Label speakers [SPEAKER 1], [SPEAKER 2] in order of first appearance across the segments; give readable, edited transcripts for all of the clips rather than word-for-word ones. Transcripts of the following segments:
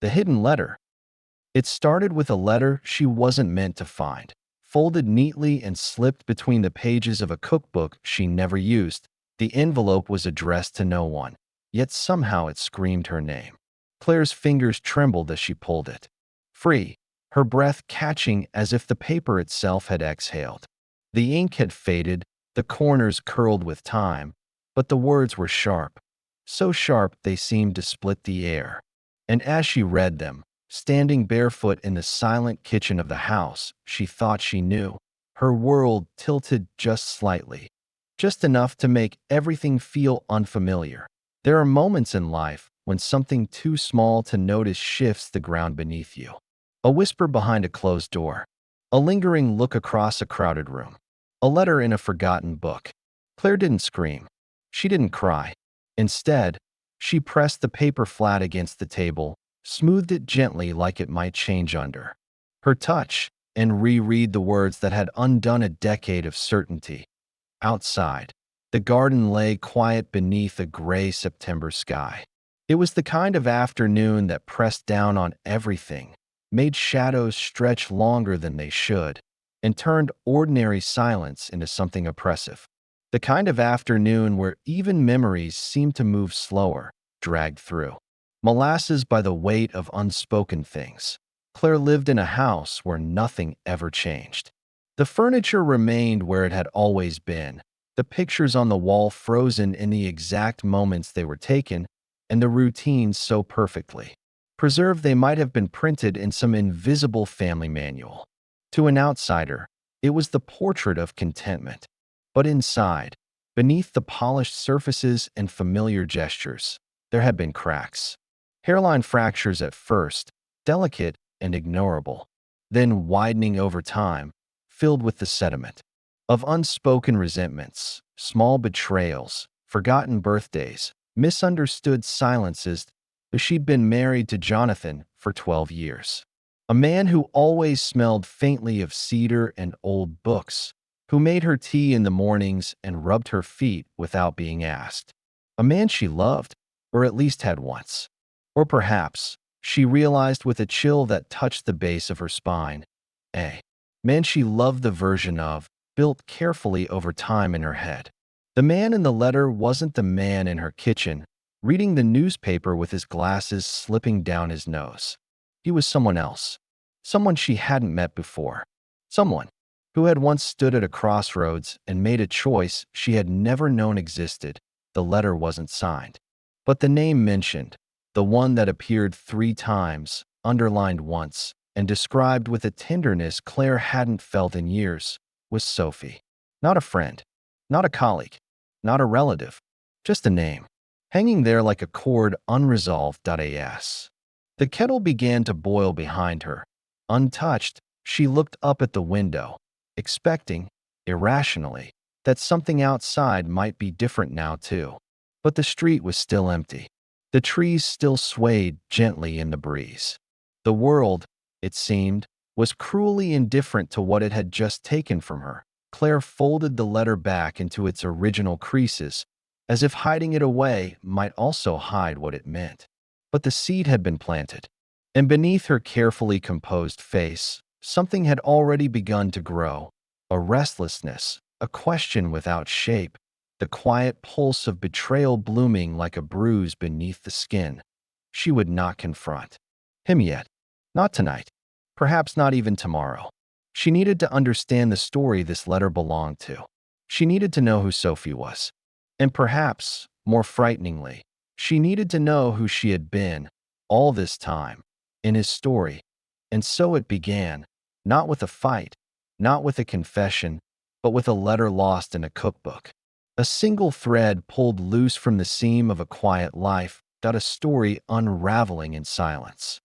[SPEAKER 1] The hidden letter. It started with a letter she wasn't meant to find, folded neatly and slipped between the pages of a cookbook she never used. The envelope was addressed to no one, yet somehow it screamed her name. Claire's fingers trembled as she pulled it free, her breath catching as if the paper itself had exhaled. The ink had faded, the corners curled with time, but the words were sharp, so sharp they seemed to split the air. And as she read them, standing barefoot in the silent kitchen of the house she thought she knew, her world tilted just slightly, just enough to make everything feel unfamiliar. There are moments in life when something too small to notice shifts the ground beneath you. A whisper behind a closed door, a lingering look across a crowded room, a letter in a forgotten book. Claire didn't scream. She didn't cry. Instead, she pressed the paper flat against the table, smoothed it gently like it might change under her touch, and reread the words that had undone a decade of certainty. Outside, the garden lay quiet beneath a gray September sky. It was the kind of afternoon that pressed down on everything, made shadows stretch longer than they should, and turned ordinary silence into something oppressive. The kind of afternoon where even memories seemed to move slower, dragged through molasses by the weight of unspoken things. Claire lived in a house where nothing ever changed. The furniture remained where it had always been, the pictures on the wall frozen in the exact moments they were taken, and the routines so perfectly preserved they might have been printed in some invisible family manual. To an outsider, it was the portrait of contentment. But inside, beneath the polished surfaces and familiar gestures, there had been cracks. Hairline fractures at first, delicate and ignorable, then widening over time, filled with the sediment of unspoken resentments, small betrayals, forgotten birthdays, misunderstood silences. She'd been married to Jonathan for 12 years. A man who always smelled faintly of cedar and old books, who made her tea in the mornings and rubbed her feet without being asked. A man she loved, or at least had once. Or perhaps, she realized with a chill that touched the base of her spine, a man she loved the version of, built carefully over time in her head. The man in the letter wasn't the man in her kitchen, reading the newspaper with his glasses slipping down his nose. He was someone else, someone she hadn't met before, someone who had once stood at a crossroads and made a choice she had never known existed. The letter wasn't signed, but the name mentioned, the one that appeared 3 times, underlined once, and described with a tenderness Claire hadn't felt in years, was Sophie. Not a friend, not a colleague, not a relative, just a name, hanging there like a cord unresolved. As the kettle began to boil behind her, untouched, she looked up at the window, expecting, irrationally, that something outside might be different now too. But the street was still empty. The trees still swayed gently in the breeze. The world, it seemed, was cruelly indifferent to what it had just taken from her. Claire folded the letter back into its original creases, as if hiding it away might also hide what it meant. But the seed had been planted, and beneath her carefully composed face, something had already begun to grow, a restlessness, a question without shape, the quiet pulse of betrayal blooming like a bruise beneath the skin. She would not confront him yet, not tonight, perhaps not even tomorrow. She needed to understand the story this letter belonged to. She needed to know who Sophie was. And perhaps, more frighteningly, she needed to know who she had been all this time in his story. And so it began, not with a fight, not with a confession, but with a letter lost in a cookbook. A single thread pulled loose from the seam of a quiet life, a story unraveling in silence.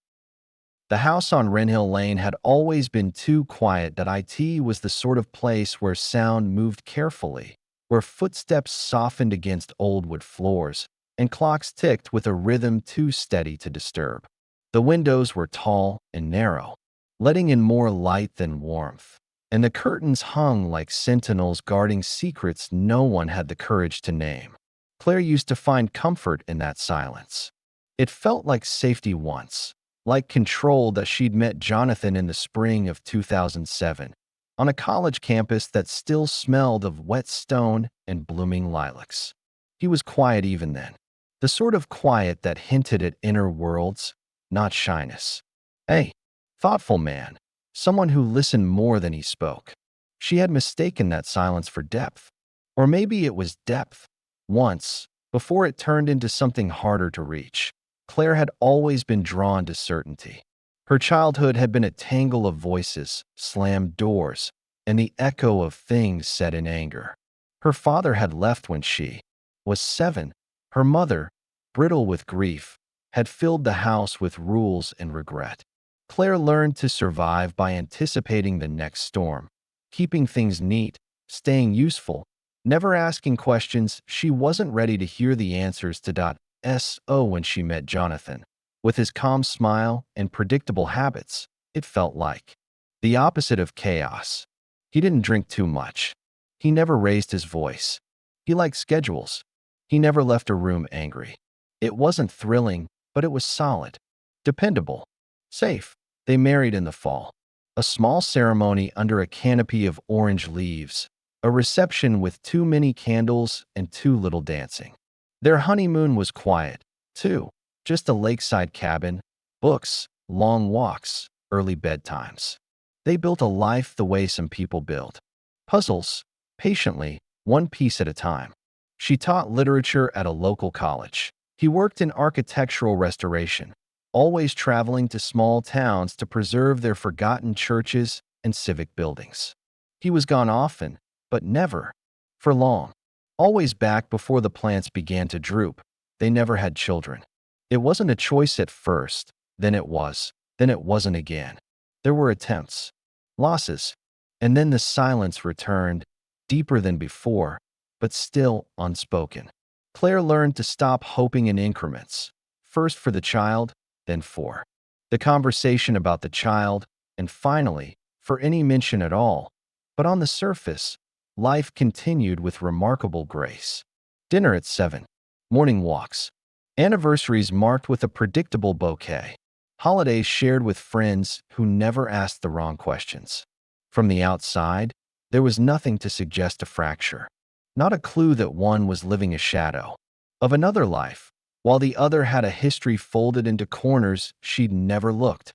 [SPEAKER 1] The house on Wrenhill Lane had always been too quiet. It was the sort of place where sound moved carefully, where footsteps softened against old wood floors, and clocks ticked with a rhythm too steady to disturb. The windows were tall and narrow, letting in more light than warmth, and the curtains hung like sentinels guarding secrets no one had the courage to name. Claire used to find comfort in that silence. It felt like safety once, like control that she'd met Jonathan in the spring of 2007 on a college campus that still smelled of wet stone and blooming lilacs. He was quiet even then, the sort of quiet that hinted at inner worlds, not shyness. Hey, thoughtful man, someone who listened more than he spoke. She had mistaken that silence for depth. Or maybe it was depth. Once, before it turned into something harder to reach, Claire had always been drawn to certainty. Her childhood had been a tangle of voices, slammed doors, and the echo of things said in anger. Her father had left when she was 7. Her mother, brittle with grief, had filled the house with rules and regret. Claire learned to survive by anticipating the next storm, keeping things neat, staying useful, never asking questions. She wasn't ready to hear the answers to .so when she met Jonathan. With his calm smile and predictable habits, it felt like the opposite of chaos. He didn't drink too much. He never raised his voice. He liked schedules. He never left a room angry. It wasn't thrilling, but it was solid, dependable, safe. They married in the fall. A small ceremony under a canopy of orange leaves, a reception with too many candles and too little dancing. Their honeymoon was quiet, too, just a lakeside cabin, books, long walks, early bedtimes. They built a life the way some people build. Puzzles, patiently, one piece at a time. She taught literature at a local college. He worked in architectural restoration, always traveling to small towns to preserve their forgotten churches and civic buildings. He was gone often, but never for long. Always back before the plants began to droop. They never had children. It wasn't a choice at first, then it was, then it wasn't again. There were attempts, losses, and then the silence returned, deeper than before, but still unspoken. Claire learned to stop hoping in increments, first for the child, then for the conversation about the child, and finally, for any mention at all. But on the surface, life continued with remarkable grace. Dinner at 7. Morning walks. Anniversaries marked with a predictable bouquet. Holidays shared with friends who never asked the wrong questions. From the outside, there was nothing to suggest a fracture. Not a clue that one was living a shadow of another life, while the other had a history folded into corners she'd never looked.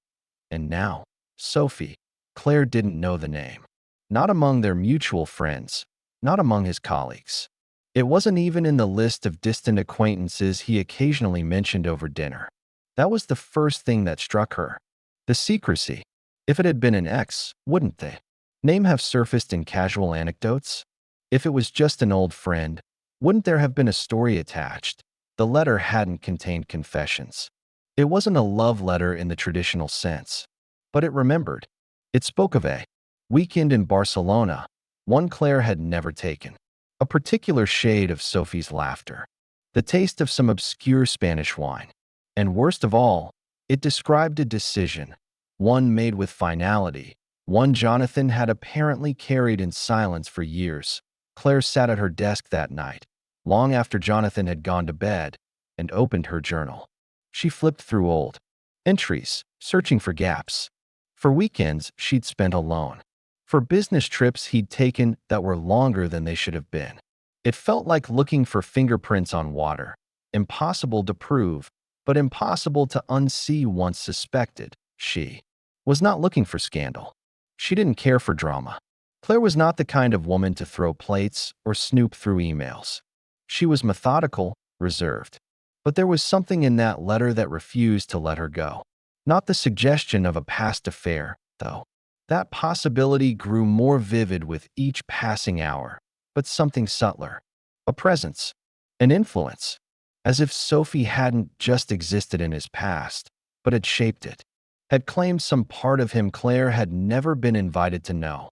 [SPEAKER 1] And now, Sophie. Claire didn't know the name. Not among their mutual friends, not among his colleagues. It wasn't even in the list of distant acquaintances he occasionally mentioned over dinner. That was the first thing that struck her. The secrecy. If it had been an ex, wouldn't the name have surfaced in casual anecdotes? If it was just an old friend, wouldn't there have been a story attached? The letter hadn't contained confessions. It wasn't a love letter in the traditional sense, but it remembered. It spoke of a weekend in Barcelona, one Claire had never taken. A particular shade of Sophie's laughter. The taste of some obscure Spanish wine. And worst of all, it described a decision, one made with finality, one Jonathan had apparently carried in silence for years. Claire sat at her desk that night, long after Jonathan had gone to bed, and opened her journal. She flipped through old entries, searching for gaps. For weekends she'd spent alone. For business trips he'd taken that were longer than they should have been. It felt like looking for fingerprints on water. Impossible to prove, but impossible to unsee once suspected. She was not looking for scandal. She didn't care for drama. Claire was not the kind of woman to throw plates or snoop through emails. She was methodical, reserved. But there was something in that letter that refused to let her go. Not the suggestion of a past affair, though. That possibility grew more vivid with each passing hour, but something subtler. A presence, an influence. As if Sophie hadn't just existed in his past, but had shaped it. Had claimed some part of him Claire had never been invited to know.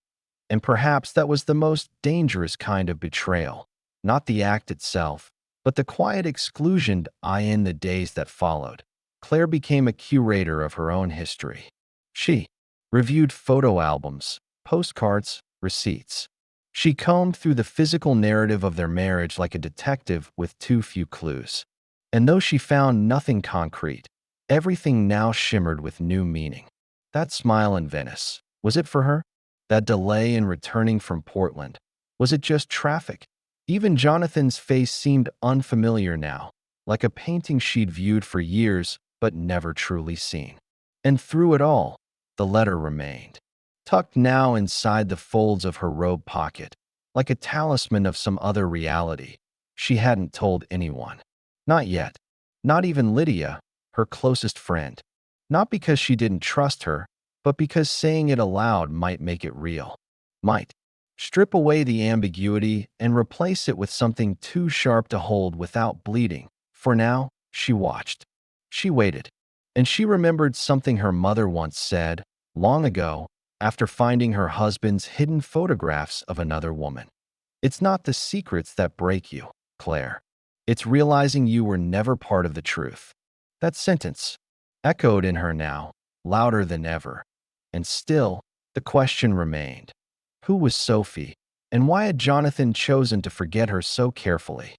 [SPEAKER 1] And perhaps that was the most dangerous kind of betrayal. Not the act itself, but the quiet exclusion in the days that followed. Claire became a curator of her own history. She reviewed photo albums, postcards, receipts. She combed through the physical narrative of their marriage like a detective with too few clues. And though she found nothing concrete, Everything now shimmered with new meaning. That smile in Venice, was it for her? That delay in returning from Portland, was it just traffic? Even Jonathan's face seemed unfamiliar now, like a painting she'd viewed for years but never truly seen. And through it all, the letter remained, tucked now inside the folds of her robe pocket, like a talisman of some other reality she hadn't told anyone. Not yet. Not even Lydia, her closest friend. Not because she didn't trust her, but because saying it aloud might make it real. Might. Strip away the ambiguity and replace it with something too sharp to hold without bleeding. For now, she watched. She waited. And she remembered something her mother once said, long ago, after finding her husband's hidden photographs of another woman. It's not the secrets that break you, Claire. It's realizing you were never part of the truth. That sentence echoed in her now, louder than ever. And still, the question remained. Who was Sophie, and why had Jonathan chosen to forget her so carefully?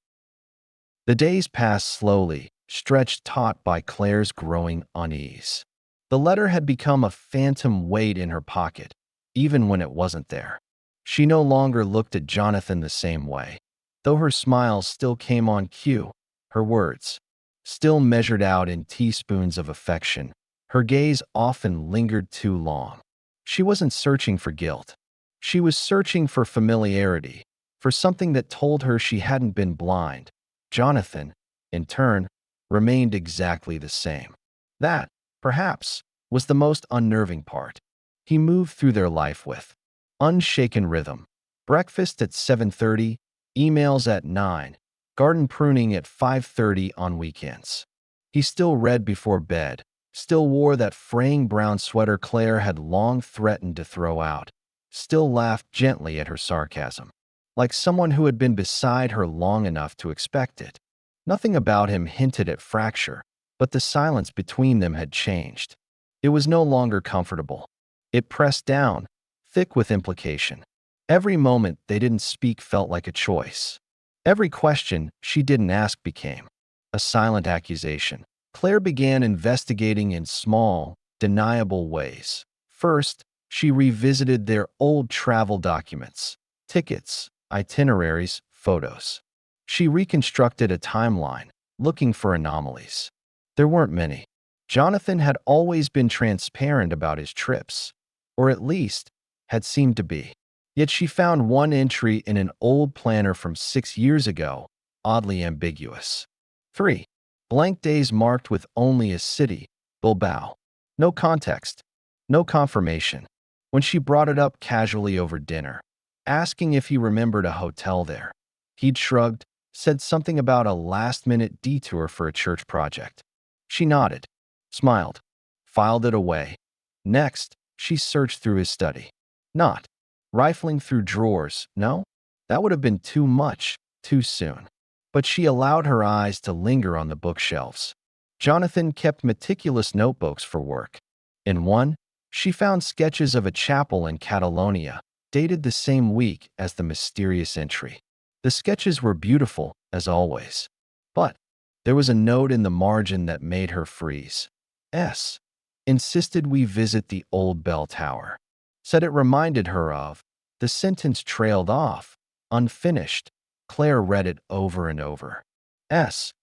[SPEAKER 1] The days passed slowly, stretched taut by Claire's growing unease. The letter had become a phantom weight in her pocket, even when it wasn't there. She no longer looked at Jonathan the same way. Though her smile still came on cue, her words, still measured out in teaspoons of affection, her gaze often lingered too long. She wasn't searching for guilt. She was searching for familiarity, for something that told her she hadn't been blind. Jonathan, in turn, remained exactly the same. That, perhaps, was the most unnerving part. He moved through their life with unshaken rhythm. Breakfast at 7:30, emails at 9, garden pruning at 5:30 on weekends. He still read before bed, still wore that fraying brown sweater Claire had long threatened to throw out, still laughed gently at her sarcasm, like someone who had been beside her long enough to expect it. Nothing about him hinted at fracture, but the silence between them had changed. It was no longer comfortable. It pressed down, thick with implication. Every moment they didn't speak felt like a choice. Every question she didn't ask became a silent accusation. Claire began investigating in small, deniable ways. First, she revisited their old travel documents, tickets, itineraries, photos. She reconstructed a timeline, looking for anomalies. There weren't many. Jonathan had always been transparent about his trips, or at least had seemed to be. Yet she found one entry in an old planner from 6 years ago, oddly ambiguous. 3. Blank days marked with only a city, Bilbao. No context, no confirmation. When she brought it up casually over dinner, asking if he remembered a hotel there, he'd shrugged, said something about a last-minute detour for a church project. She nodded, smiled, filed it away. Next, she searched through his study. Not rifling through drawers, no, that would have been too much, too soon. But she allowed her eyes to linger on the bookshelves. Jonathan kept meticulous notebooks for work. In one, she found sketches of a chapel in Catalonia, dated the same week as the mysterious entry. The sketches were beautiful, as always. But there was a note in the margin that made her freeze. S. Insisted we visit the old bell tower. Said it reminded her of. The sentence trailed off, unfinished. Claire read it over and over. S.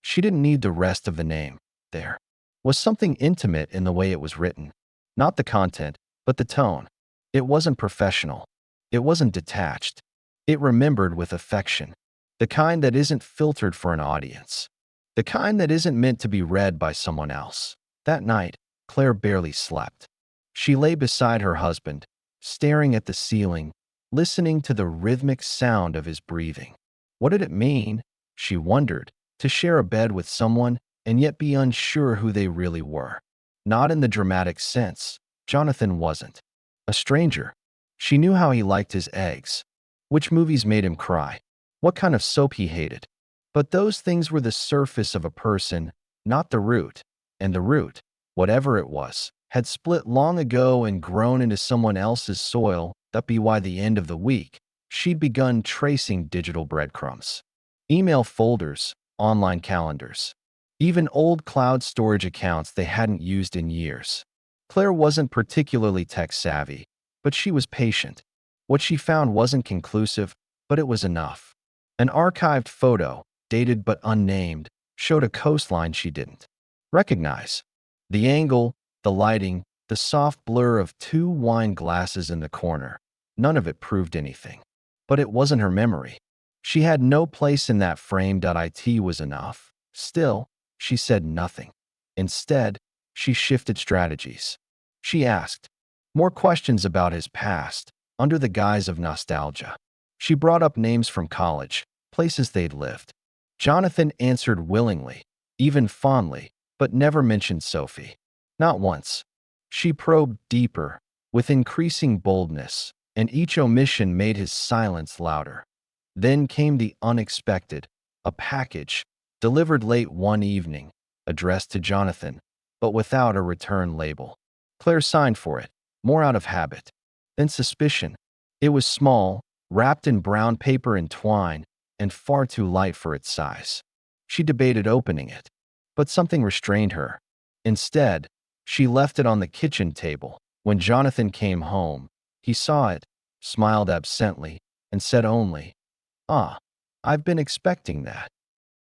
[SPEAKER 1] She didn't need the rest of the name. There was something intimate in the way it was written. Not the content, but the tone. It wasn't professional. It wasn't detached. It remembered with affection. The kind that isn't filtered for an audience. The kind that isn't meant to be read by someone else. That night, Claire barely slept. She lay beside her husband, staring at the ceiling, listening to the rhythmic sound of his breathing. What did it mean, she wondered, to share a bed with someone and yet be unsure who they really were? Not in the dramatic sense. Jonathan wasn't a stranger. She knew how he liked his eggs, which movies made him cry, what kind of soap he hated. But those things were the surface of a person, not the root. And the root, whatever it was, had split long ago and grown into someone else's soil. That be why the end of the week, she'd begun tracing digital breadcrumbs. Email folders, online calendars, even old cloud storage accounts they hadn't used in years. Claire wasn't particularly tech-savvy, but she was patient. What she found wasn't conclusive, but it was enough. An archived photo, dated but unnamed, showed a coastline she didn't recognize. The angle, the lighting, the soft blur of two wine glasses in the corner, none of it proved anything. But it wasn't her memory. She had no place in that frame. It was enough. Still, she said nothing. Instead, she shifted strategies. She asked more questions about his past, under the guise of nostalgia. She brought up names from college, places they'd lived. Jonathan answered willingly, even fondly, but never mentioned Sophie. Not once. She probed deeper, with increasing boldness, and each omission made his silence louder. Then came the unexpected, a package, delivered late one evening, addressed to Jonathan, but without a return label. Claire signed for it, more out of habit than suspicion. It was small, wrapped in brown paper and twine, and far too light for its size. She debated opening it, but something restrained her. Instead, she left it on the kitchen table. When Jonathan came home, he saw it, smiled absently, and said only, "Ah, I've been expecting that."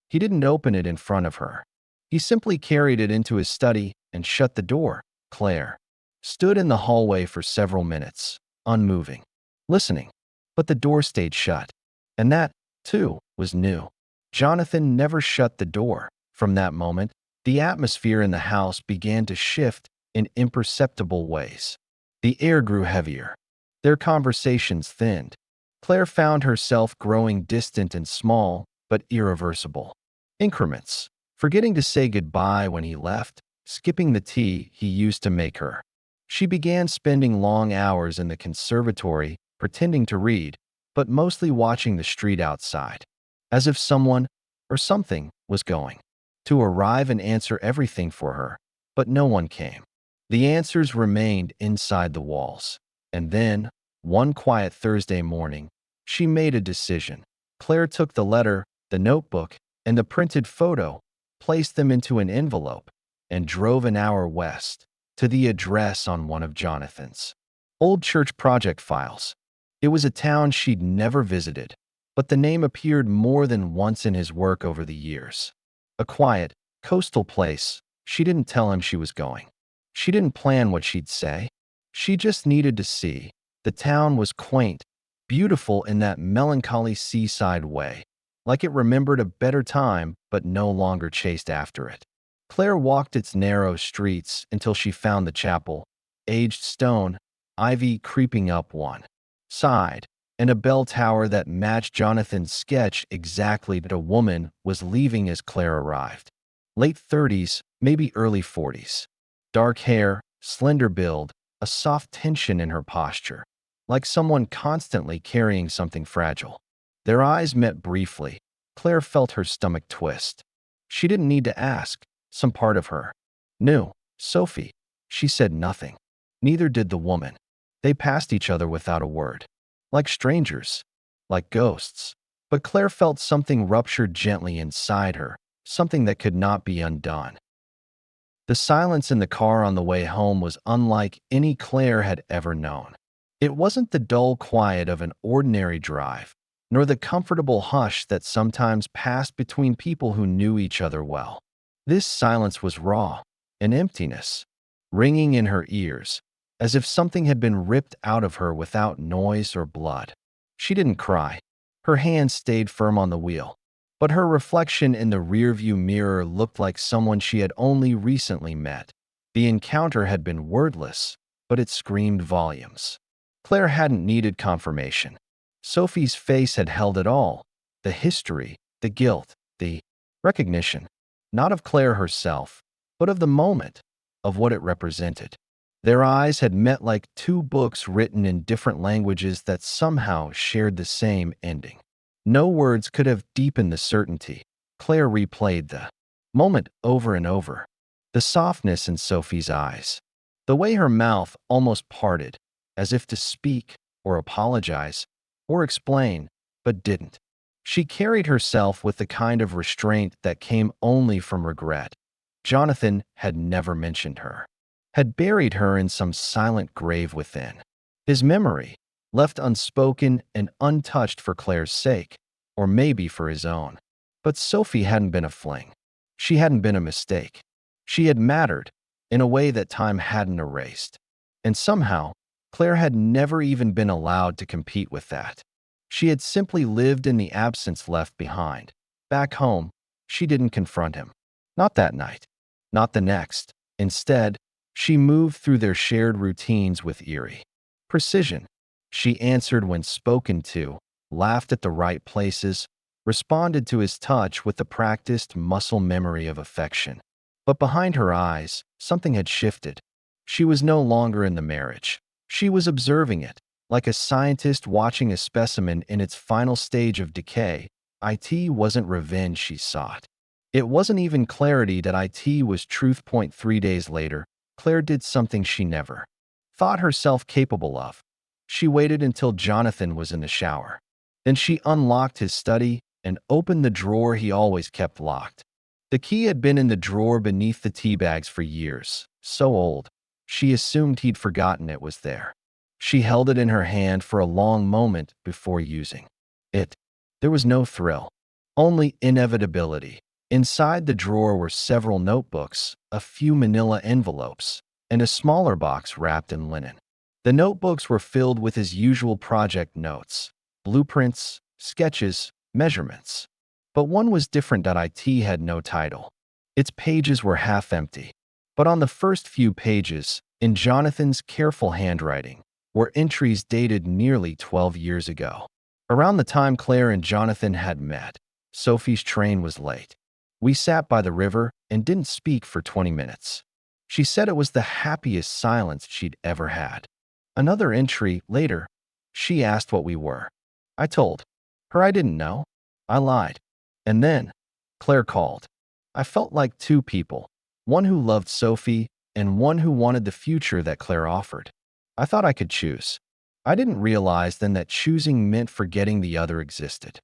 [SPEAKER 1] He didn't open it in front of her. He simply carried it into his study and shut the door. Claire stood in the hallway for several minutes, unmoving, listening, but the door stayed shut. And that, too, was new. Jonathan never shut the door. From that moment, the atmosphere in the house began to shift in imperceptible ways. The air grew heavier. Their conversations thinned. Claire found herself growing distant and small, but irreversible. Increments. Forgetting to say goodbye when he left, skipping the tea he used to make her. She began spending long hours in the conservatory, pretending to read, but mostly watching the street outside, as if someone or something was going to arrive and answer everything for her, but no one came. The answers remained inside the walls. And then, one quiet Thursday morning, she made a decision. Claire took the letter, the notebook, and the printed photo, placed them into an envelope, and drove an hour west, to the address on one of Jonathan's old church project files. It was a town she'd never visited, but the name appeared more than once in his work over the years. A quiet, coastal place. She didn't tell him she was going. She didn't plan what she'd say. She just needed to see. The town was quaint, beautiful in that melancholy seaside way, like it remembered a better time but no longer chased after it. Claire walked its narrow streets until she found the chapel, aged stone, ivy creeping up one side, and a bell tower that matched Jonathan's sketch exactly. That a woman was leaving as Claire arrived. Late 30s, maybe early 40s. Dark hair, slender build, a soft tension in her posture, like someone constantly carrying something fragile. Their eyes met briefly. Claire felt her stomach twist. She didn't need to ask. Some part of her knew. Sophie. She said nothing. Neither did the woman. They passed each other without a word. Like strangers. Like ghosts. But Claire felt something rupture gently inside her, something that could not be undone. The silence in the car on the way home was unlike any Claire had ever known. It wasn't the dull quiet of an ordinary drive, nor the comfortable hush that sometimes passed between people who knew each other well. This silence was raw, an emptiness, ringing in her ears, as if something had been ripped out of her without noise or blood. She didn't cry. Her hand stayed firm on the wheel, but her reflection in the rearview mirror looked like someone she had only recently met. The encounter had been wordless, but it screamed volumes. Claire hadn't needed confirmation. Sophie's face had held it all: the history, the guilt, the recognition, not of Claire herself, but of the moment, of what it represented. Their eyes had met like two books written in different languages that somehow shared the same ending. No words could have deepened the certainty. Claire replayed the moment over and over. The softness in Sophie's eyes, the way her mouth almost parted, as if to speak or apologize or explain, but didn't. She carried herself with the kind of restraint that came only from regret. Jonathan had never mentioned her, had buried her in some silent grave within. His memory, left unspoken and untouched for Claire's sake, or maybe for his own. But Sophie hadn't been a fling. She hadn't been a mistake. She had mattered in a way that time hadn't erased. And somehow, Claire had never even been allowed to compete with that. She had simply lived in the absence left behind. Back home, she didn't confront him. Not that night. Not the next. Instead, she moved through their shared routines with eerie precision. She answered when spoken to, laughed at the right places, responded to his touch with the practiced muscle memory of affection. But behind her eyes, something had shifted. She was no longer in the marriage. She was observing it, like a scientist watching a specimen in its final stage of decay. It wasn't revenge she sought. It wasn't even clarity that it was truth. 3 days later, Claire did something she never thought herself capable of. She waited until Jonathan was in the shower. Then she unlocked his study and opened the drawer he always kept locked. The key had been in the drawer beneath the tea bags for years, so old, she assumed he'd forgotten it was there. She held it in her hand for a long moment before using it. There was no thrill, only inevitability. Inside the drawer were several notebooks, a few manila envelopes, and a smaller box wrapped in linen. The notebooks were filled with his usual project notes, blueprints, sketches, measurements. But one was different. It had no title. Its pages were half empty. But on the first few pages, in Jonathan's careful handwriting, were entries dated nearly 12 years ago. Around the time Claire and Jonathan had met, Sophie's train was late. We sat by the river and didn't speak for 20 minutes. She said it was the happiest silence she'd ever had. Another entry later, she asked what we were. I told her I didn't know. I lied. And then, Claire called. I felt like two people, one who loved Sophie and one who wanted the future that Claire offered. I thought I could choose. I didn't realize then that choosing meant forgetting the other existed.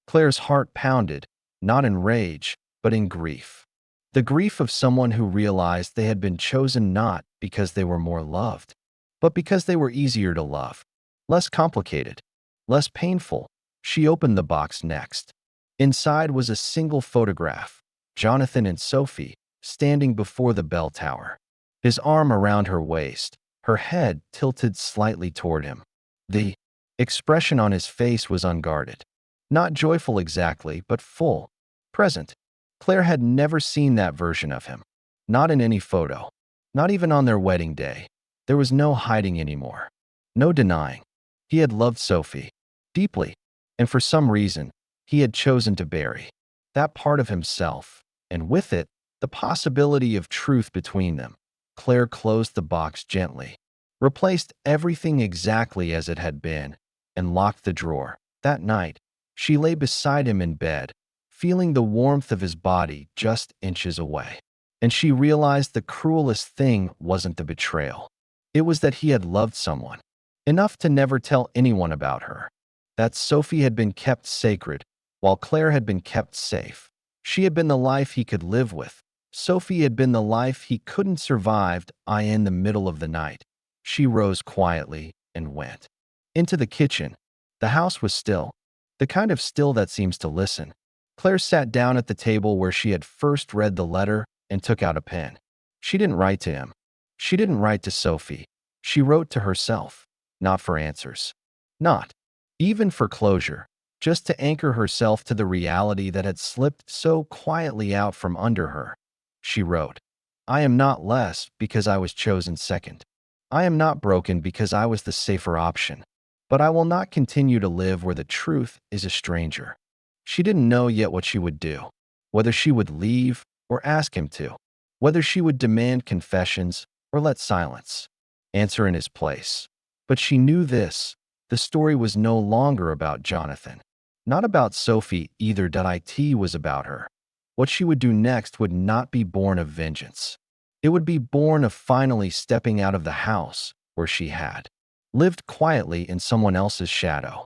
[SPEAKER 1] Claire's heart pounded, not in rage, but in grief. The grief of someone who realized they had been chosen not because they were more loved, but because they were easier to love, less complicated, less painful. She opened the box next. Inside was a single photograph, Jonathan and Sophie, standing before the bell tower. His arm around her waist, her head tilted slightly toward him. The expression on his face was unguarded. Not joyful exactly, but full, present. Claire had never seen that version of him. Not in any photo. Not even on their wedding day. There was no hiding anymore. No denying. He had loved Sophie deeply, and for some reason, he had chosen to bury that part of himself, and with it, the possibility of truth between them. Claire closed the box gently, replaced everything exactly as it had been, and locked the drawer. That night, she lay beside him in bed, feeling the warmth of his body just inches away. And she realized the cruelest thing wasn't the betrayal. It was that he had loved someone, enough to never tell anyone about her. That Sophie had been kept sacred, while Claire had been kept safe. She had been the life he could live with. Sophie had been the life he couldn't survive. In the middle of the night, she rose quietly and went into the kitchen. The house was still, the kind of still that seems to listen. Claire sat down at the table where she had first read the letter and took out a pen. She didn't write to him. She didn't write to Sophie. She wrote to herself, not for answers, not even for closure, just to anchor herself to the reality that had slipped so quietly out from under her. She wrote, I am not less because I was chosen second. I am not broken because I was the safer option. But I will not continue to live where the truth is a stranger. She didn't know yet what she would do, whether she would leave or ask him to, whether she would demand confessions or let silence answer in his place. But she knew this. The story was no longer about Jonathan. Not about Sophie either. It was about her. What she would do next would not be born of vengeance. It would be born of finally stepping out of the house where she had lived quietly in someone else's shadow.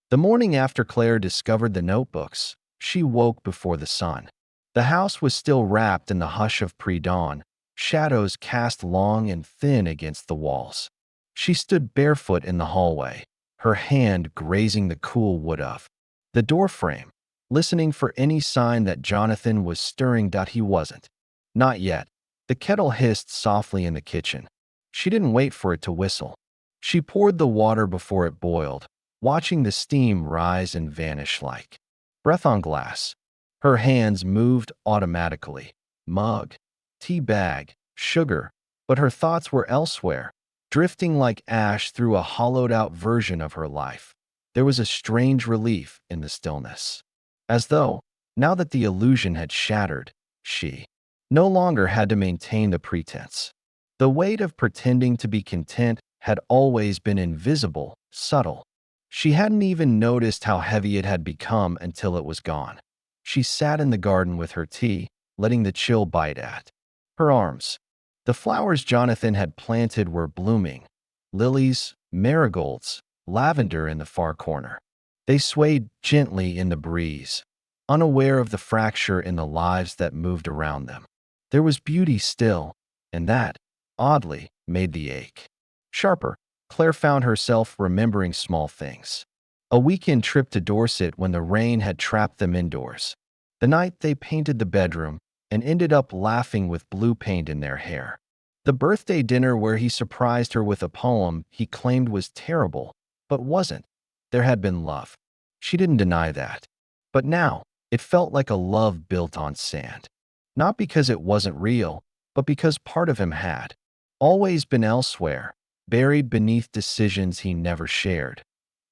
[SPEAKER 1] The morning after Claire discovered the notebooks, she woke before the sun. The house was still wrapped in the hush of pre-dawn, shadows cast long and thin against the walls. She stood barefoot in the hallway, her hand grazing the cool wood of the doorframe, listening for any sign that Jonathan was stirring. He wasn't. Not yet. The kettle hissed softly in the kitchen. She didn't wait for it to whistle. She poured the water before it boiled, watching the steam rise and vanish like breath on glass. Her hands moved automatically. Mug, tea bag, sugar, but her thoughts were elsewhere, drifting like ash through a hollowed-out version of her life. There was a strange relief in the stillness. As though, now that the illusion had shattered, she no longer had to maintain the pretense. The weight of pretending to be content had always been invisible, subtle. She hadn't even noticed how heavy it had become until it was gone. She sat in the garden with her tea, letting the chill bite at her arms. The flowers Jonathan had planted were blooming. Lilies, marigolds, lavender in the far corner. They swayed gently in the breeze, unaware of the fracture in the lives that moved around them. There was beauty still, and that, oddly, made the ache sharper. Claire found herself remembering small things. A weekend trip to Dorset when the rain had trapped them indoors. The night they painted the bedroom and ended up laughing with blue paint in their hair. The birthday dinner where he surprised her with a poem he claimed was terrible, but wasn't. There had been love. She didn't deny that. But now, it felt like a love built on sand. Not because it wasn't real, but because part of him had always been elsewhere, buried beneath decisions he never shared.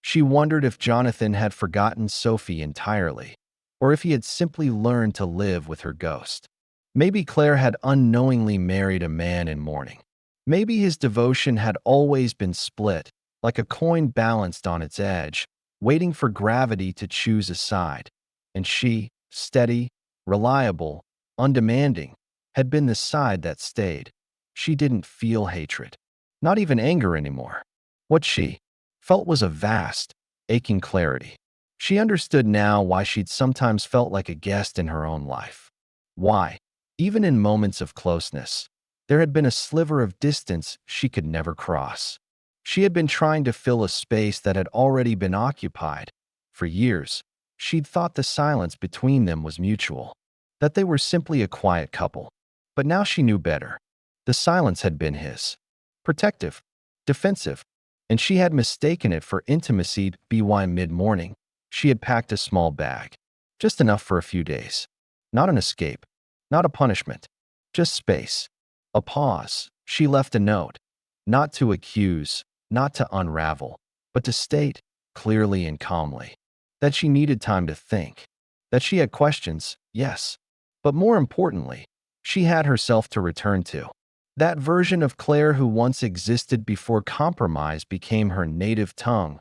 [SPEAKER 1] She wondered if Jonathan had forgotten Sophie entirely, or if he had simply learned to live with her ghost. Maybe Claire had unknowingly married a man in mourning. Maybe his devotion had always been split, like a coin balanced on its edge, waiting for gravity to choose a side. And she, steady, reliable, undemanding, had been the side that stayed. She didn't feel hatred, not even anger anymore. What she felt was a vast, aching clarity. She understood now why she'd sometimes felt like a guest in her own life. Why, even in moments of closeness, there had been a sliver of distance she could never cross. She had been trying to fill a space that had already been occupied. For years, she'd thought the silence between them was mutual, that they were simply a quiet couple. But now she knew better. The silence had been his. Protective, defensive, and she had mistaken it for intimacy. By mid-morning, she had packed a small bag, just enough for a few days. Not an escape, not a punishment, just space. A pause. She left a note, not to accuse, not to unravel, but to state, clearly and calmly, that she needed time to think, that she had questions, yes, but more importantly, she had herself to return to. That version of Claire who once existed before compromise became her native tongue.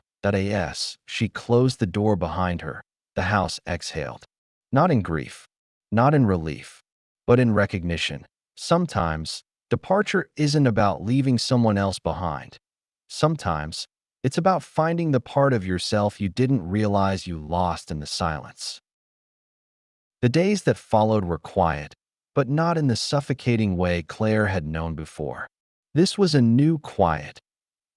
[SPEAKER 1] She closed the door behind her. The house exhaled. Not in grief, not in relief, but in recognition. Sometimes, departure isn't about leaving someone else behind. Sometimes, it's about finding the part of yourself you didn't realize you lost in the silence. The days that followed were quiet, but not in the suffocating way Claire had known before. This was a new quiet,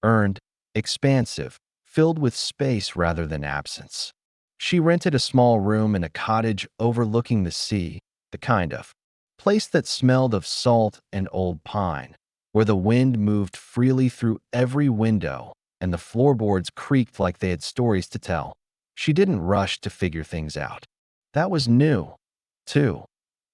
[SPEAKER 1] earned, expansive, filled with space rather than absence. She rented a small room in a cottage overlooking the sea, the kind of place that smelled of salt and old pine, where the wind moved freely through every window and the floorboards creaked like they had stories to tell. She didn't rush to figure things out. That was new, too.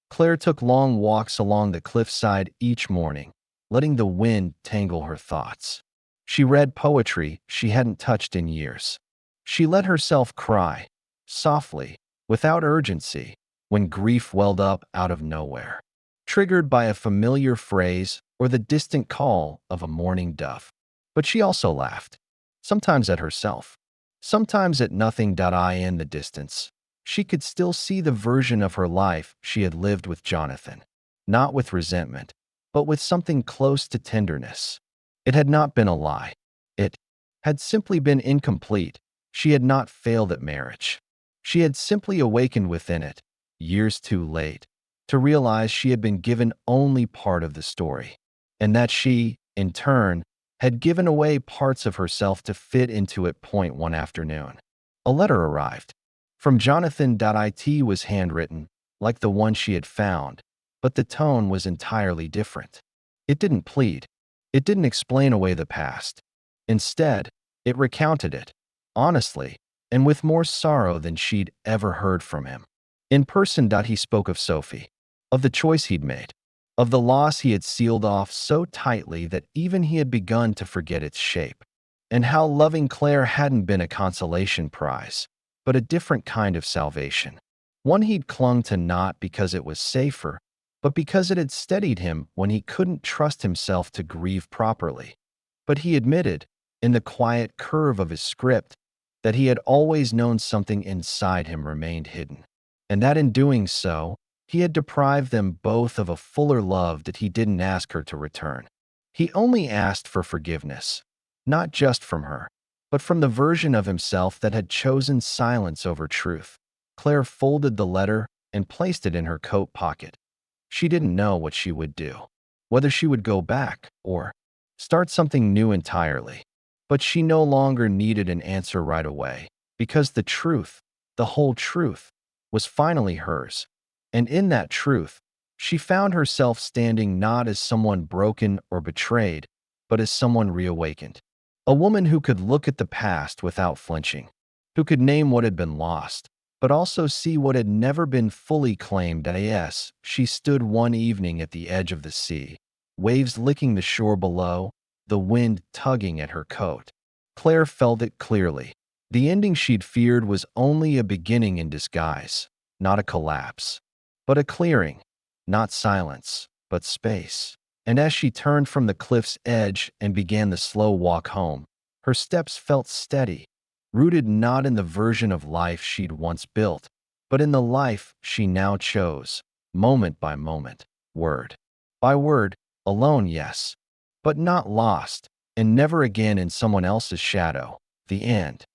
[SPEAKER 1] Claire took long walks along the cliffside each morning, letting the wind tangle her thoughts. She read poetry she hadn't touched in years. She let herself cry, softly, without urgency, when grief welled up out of nowhere, triggered by a familiar phrase or the distant call of a mourning dove. But she also laughed, sometimes at herself, sometimes at nothing. In the distance, she could still see the version of her life she had lived with Jonathan, not with resentment, but with something close to tenderness. It had not been a lie. It had simply been incomplete. She had not failed at marriage. She had simply awakened within it, years too late. to realize she had been given only part of the story, and that she, in turn, had given away parts of herself to fit into it. One afternoon, a letter arrived. From Jonathan. It was handwritten, like the one she had found, but the tone was entirely different. It didn't plead. It didn't explain away the past. Instead, it recounted it, honestly, and with more sorrow than she'd ever heard from him. In person. He spoke of Sophie, of the choice he'd made, of the loss he had sealed off so tightly that even he had begun to forget its shape, and how loving Claire hadn't been a consolation prize, but a different kind of salvation. One he'd clung to not because it was safer, but because it had steadied him when he couldn't trust himself to grieve properly. But he admitted, in the quiet curve of his script, that he had always known something inside him remained hidden, and that in doing so, he had deprived them both of a fuller love that he didn't ask her to return. He only asked for forgiveness, not just from her, but from the version of himself that had chosen silence over truth. Claire folded the letter and placed it in her coat pocket. She didn't know what she would do, whether she would go back or start something new entirely. But she no longer needed an answer right away, because the truth, the whole truth, was finally hers. And in that truth, she found herself standing not as someone broken or betrayed, but as someone reawakened. A woman who could look at the past without flinching, who could name what had been lost, but also see what had never been fully claimed. Yes, she stood one evening at the edge of the sea, waves licking the shore below, the wind tugging at her coat. Claire felt it clearly. The ending she'd feared was only a beginning in disguise, not a collapse, but a clearing, not silence, but space. And as she turned from the cliff's edge and began the slow walk home, her steps felt steady, rooted not in the version of life she'd once built, but in the life she now chose, moment by moment, word by word, alone, yes, but not lost, and never again in someone else's shadow. The end.